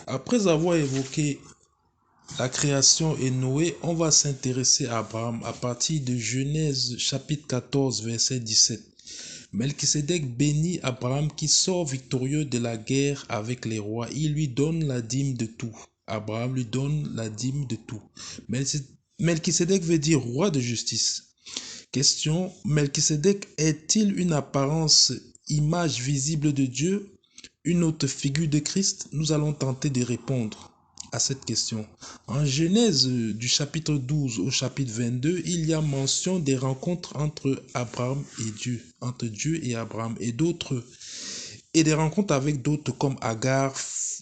Après avoir évoqué la création et Noé, on va s'intéresser à Abraham à partir de Genèse chapitre 14, verset 17. Melchisédek bénit Abraham qui sort victorieux de la guerre avec les rois. Il lui donne la dîme de tout. Abraham lui donne la dîme de tout. Melchisédek veut dire roi de justice. Question, Melchisédek est-il une apparence, image visible de Dieu, une autre figure de Christ? Nous allons tenter de répondre à cette question. En Genèse du chapitre 12 au chapitre 22, il y a mention des rencontres entre Abraham et Dieu, entre Dieu et Abraham et des rencontres avec d'autres comme Agar,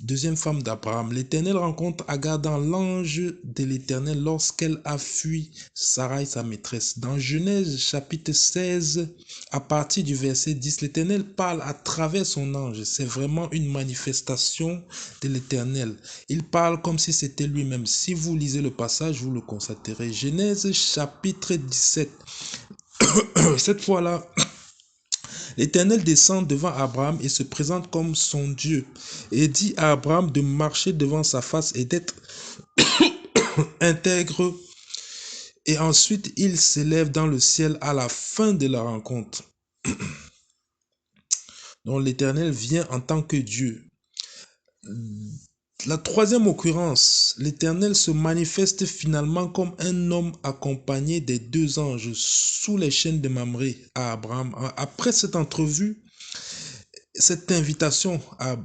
deuxième femme d'Abraham. L'Éternel rencontre Agar dans l'ange de l'Éternel lorsqu'elle a fui Sarai, sa maîtresse. Dans Genèse chapitre 16, à partir du verset 10, l'Éternel parle à travers son ange. C'est vraiment une manifestation de l'Éternel. Il parle comme si c'était lui-même. Si vous lisez le passage, vous le constaterez. Genèse chapitre 17. Cette fois-là, l'Éternel descend devant Abraham et se présente comme son Dieu et dit à Abraham de marcher devant sa face et d'être intègre. Et ensuite, il s'élève dans le ciel à la fin de la rencontre. Donc l'Éternel vient en tant que Dieu. La troisième occurrence, l'Éternel se manifeste finalement comme un homme accompagné des deux anges sous les chaînes de Mamré à Abraham. Après cette entrevue, cette invitation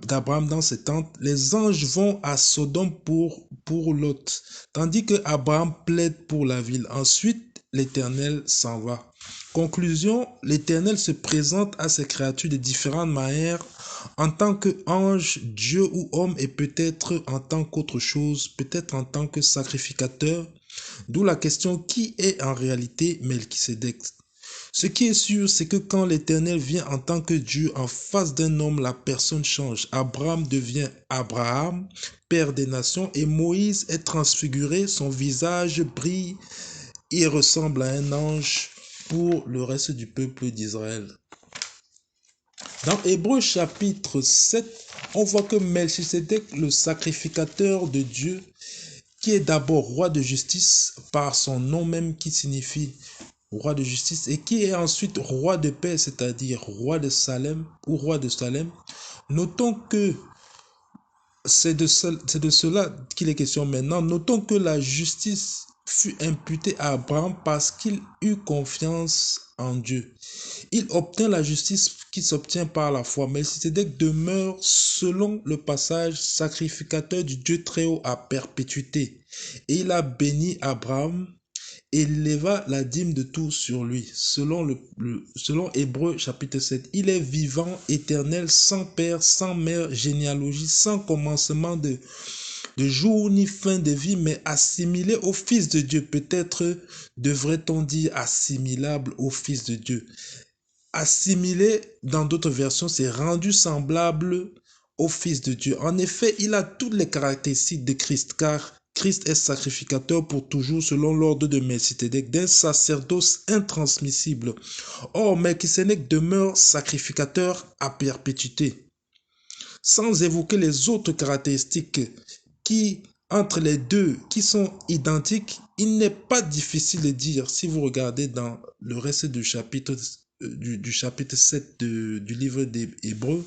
d'Abraham dans ses tentes, les anges vont à Sodome pour Lot, tandis que Abraham plaide pour la ville. Ensuite, l'Éternel s'en va. Conclusion, l'Éternel se présente à ses créatures de différentes manières, en tant qu'ange, Dieu ou homme, et peut-être en tant qu'autre chose, peut-être en tant que sacrificateur. D'où la question, qui est en réalité Melchisédek? Ce qui est sûr, c'est que quand l'Éternel vient en tant que Dieu en face d'un homme, la personne change. Abraham devient Abraham, père des nations, et Moïse est transfiguré, son visage brille, il ressemble à un ange pour le reste du peuple d'Israël. Dans Hébreux chapitre 7, on voit que Melchisédek, le sacrificateur de Dieu, qui est d'abord roi de justice par son nom même qui signifie roi de justice, et qui est ensuite roi de paix, c'est-à-dire roi de Salem ou roi de Salem. Notons que c'est de cela qu'il est question maintenant. Notons que la justice fut imputée à Abraham parce qu'il eut confiance en Dieu. Il obtint la justice qui s'obtient par la foi. Melchisédek demeure, selon le passage, sacrificateur du Dieu très haut à perpétuité. Et il a béni Abraham et leva la dîme de tout sur lui. Selon Hébreux chapitre 7, il est vivant, éternel, sans père, sans mère, généalogie, sans commencement de jour ni fin de vie, mais assimilé au Fils de Dieu. Peut-être devrait-on dire assimilable au Fils de Dieu. Assimilé, dans d'autres versions, c'est rendu semblable au Fils de Dieu. En effet, il a toutes les caractéristiques de Christ, car Christ est sacrificateur pour toujours selon l'ordre de Melchisédek, d'un sacerdoce intransmissible. Or, Melchisédek demeure sacrificateur à perpétuité. Sans évoquer les autres caractéristiques qui, entre les deux, qui sont identiques, il n'est pas difficile de dire, si vous regardez dans le reste du chapitre, du chapitre 7 du livre des Hébreux,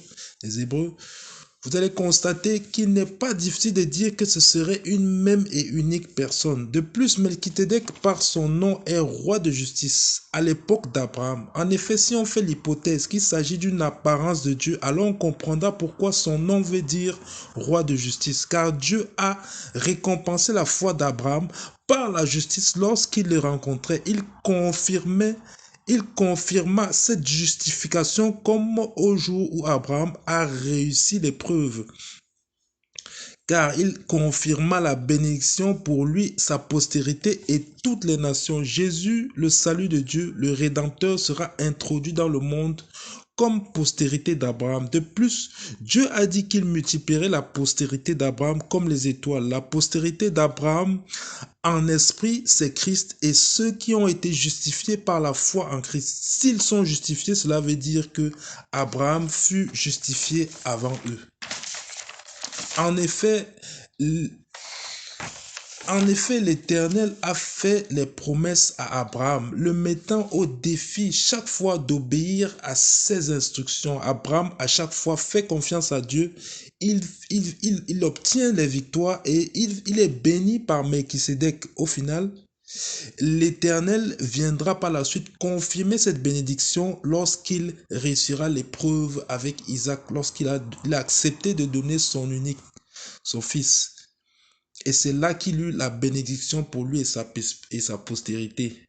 vous allez constater qu'il n'est pas difficile de dire que ce serait une même et unique personne. De plus, Melchisédek, par son nom, est roi de justice à l'époque d'Abraham. En effet, si on fait l'hypothèse qu'il s'agit d'une apparence de Dieu, alors on comprendra pourquoi son nom veut dire roi de justice. Car Dieu a récompensé la foi d'Abraham par la justice lorsqu'il le rencontrait. Il confirma cette justification comme au jour où Abraham a réussi l'épreuve, car il confirma la bénédiction pour lui, sa postérité et toutes les nations. Jésus, le salut de Dieu, le Rédempteur, sera introduit dans le monde comme postérité d'Abraham. De plus, Dieu a dit qu'il multiplierait la postérité d'Abraham comme les étoiles. La postérité d'Abraham en esprit, c'est Christ, et ceux qui ont été justifiés par la foi en Christ. S'ils sont justifiés, cela veut dire que Abraham fut justifié avant eux. En effet, En effet, l'Éternel a fait les promesses à Abraham, le mettant au défi chaque fois d'obéir à ses instructions. Abraham, à chaque fois, fait confiance à Dieu. Il obtient les victoires et il est béni par Melchisédek. Au final, l'Éternel viendra par la suite confirmer cette bénédiction lorsqu'il réussira l'épreuve avec Isaac, il a accepté de donner son fils. Et c'est là qu'il eut la bénédiction pour lui et sa postérité.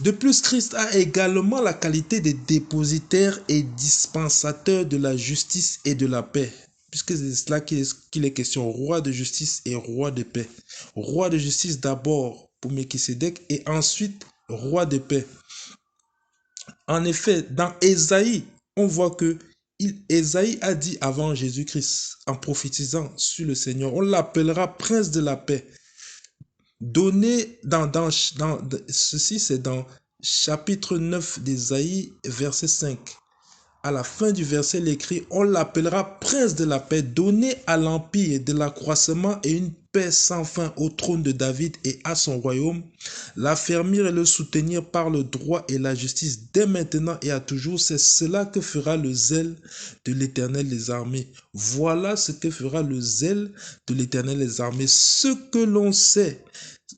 De plus, Christ a également la qualité de dépositaire et dispensateur de la justice et de la paix. Puisque c'est cela qu'il est question, roi de justice et roi de paix. Roi de justice d'abord pour Melchisédek et ensuite roi de paix. En effet, dans Ésaïe, on voit que Ésaïe a dit avant Jésus-Christ, en prophétisant sur le Seigneur, on l'appellera prince de la paix. Donné ceci, c'est dans chapitre 9 d'Ésaïe, verset 5. À la fin du verset, il écrit, on l'appellera prince de la paix, donné à l'empire de l'accroissement et une paix sans fin au trône de David et à son royaume, l'affermir et le soutenir par le droit et la justice dès maintenant et à toujours. C'est cela que fera le zèle de l'Éternel des armées. Voilà ce que fera le zèle de l'Éternel des armées. Ce que l'on sait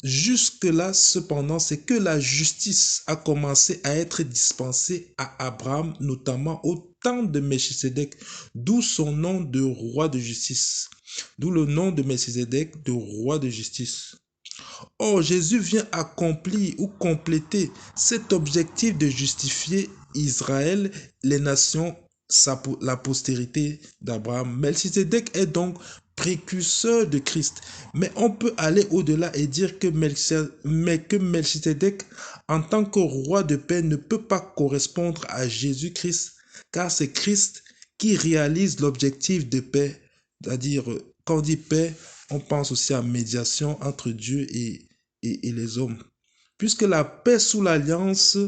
jusque-là, cependant, c'est que la justice a commencé à être dispensée à Abraham, notamment au temps de Melchisédek, d'où son nom de roi de justice. D'où le nom de Melchisédek de roi de justice. Or, Jésus vient accomplir ou compléter cet objectif de justifier Israël, les nations, la postérité d'Abraham. Melchisédek est donc précurseur de Christ. Mais on peut aller au-delà et dire que Melchisédek, en tant que roi de paix, ne peut pas correspondre à Jésus-Christ, car c'est Christ qui réalise l'objectif de paix. C'est-à-dire, quand on dit paix, on pense aussi à médiation entre Dieu et les hommes. Puisque la paix sous l'alliance,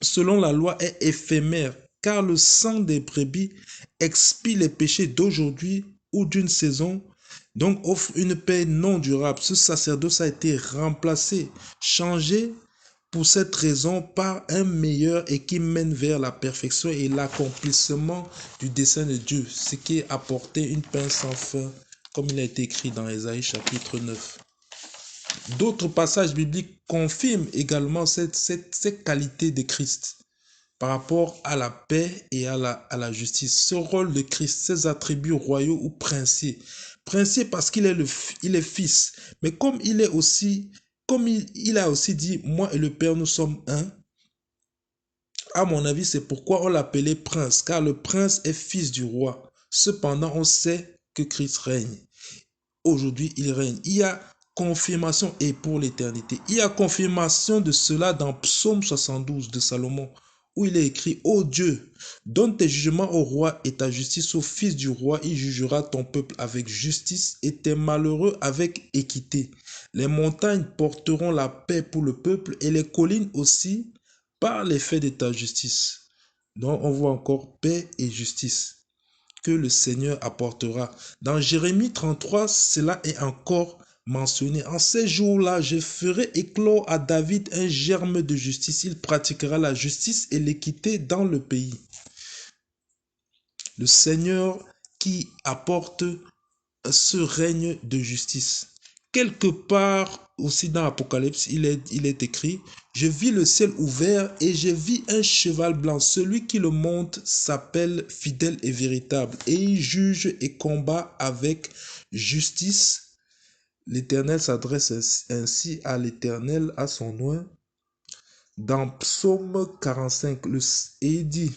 selon la loi, est éphémère, car le sang des brebis expie les péchés d'aujourd'hui ou d'une saison, donc offre une paix non durable. Ce sacerdoce a été remplacé, changé pour cette raison par un meilleur et qui mène vers la perfection et l'accomplissement du dessein de Dieu, ce qui est apporter une paix sans fin, comme il a été écrit dans Ésaïe chapitre 9. D'autres passages bibliques confirment également cette qualité de Christ par rapport à la paix et à la justice. Ce rôle de Christ, ses attributs royaux ou princiers. Princier parce qu'il est il est fils, mais comme il est aussi, comme il a aussi dit, moi et le Père, nous sommes un. À mon avis, c'est pourquoi on l'appelait prince, car le prince est fils du roi. Cependant, on sait que Christ règne. Aujourd'hui, il règne. Il y a confirmation et pour l'éternité. Il y a confirmation de cela dans Psaume 72 de Salomon, où il est écrit, ô Dieu, donne tes jugements au roi et ta justice au fils du roi. Il jugera ton peuple avec justice et tes malheureux avec équité. Les montagnes porteront la paix pour le peuple et les collines aussi par l'effet de ta justice. Donc on voit encore paix et justice que le Seigneur apportera. Dans Jérémie 33, cela est encore mentionné. En ces jours-là, je ferai éclore à David un germe de justice. Il pratiquera la justice et l'équité dans le pays. Le Seigneur qui apporte ce règne de justice. Quelque part aussi dans l'Apocalypse, il est écrit, je vis le ciel ouvert et je vis un cheval blanc. Celui qui le monte s'appelle fidèle et véritable et il juge et combat avec justice. L'Éternel s'adresse ainsi à l'Éternel, à son oint. Dans Psaume 45, et il dit,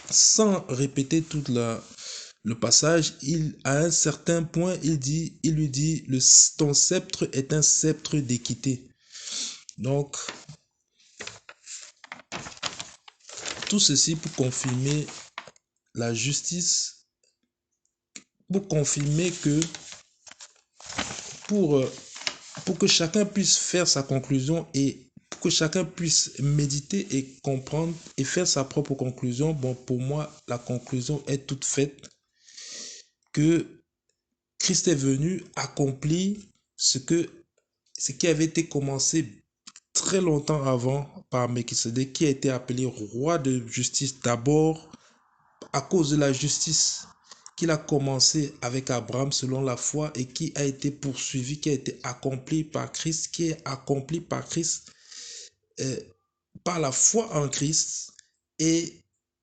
sans répéter toute le passage, à un certain point, il lui dit, ton sceptre est un sceptre d'équité. Donc, tout ceci pour confirmer la justice, pour confirmer que pour que chacun puisse faire sa conclusion et pour que chacun puisse méditer et comprendre et faire sa propre conclusion. Bon, pour moi, la conclusion est toute faite. que Christ est venu accomplir ce qui avait été commencé très longtemps avant par Melchisedec, qui a été appelé roi de justice d'abord à cause de la justice qu'il a commencé avec Abraham selon la foi et qui a été poursuivi, qui a été accompli par Christ, qui est accompli par Christ, par la foi en Christ. Et,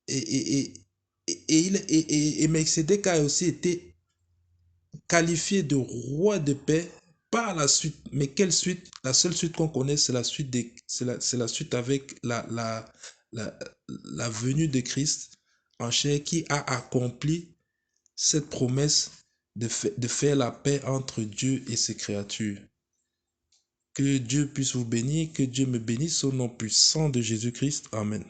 et, et Melchisedec a aussi été qualifié de roi de paix par la suite. Mais quelle suite? La seule suite qu'on connaît, c'est la suite c'est la suite avec la venue de Christ en chair qui a accompli cette promesse de faire la paix entre Dieu et ses créatures. Que Dieu puisse vous bénir, que Dieu me bénisse au nom puissant de Jésus-Christ. Amen.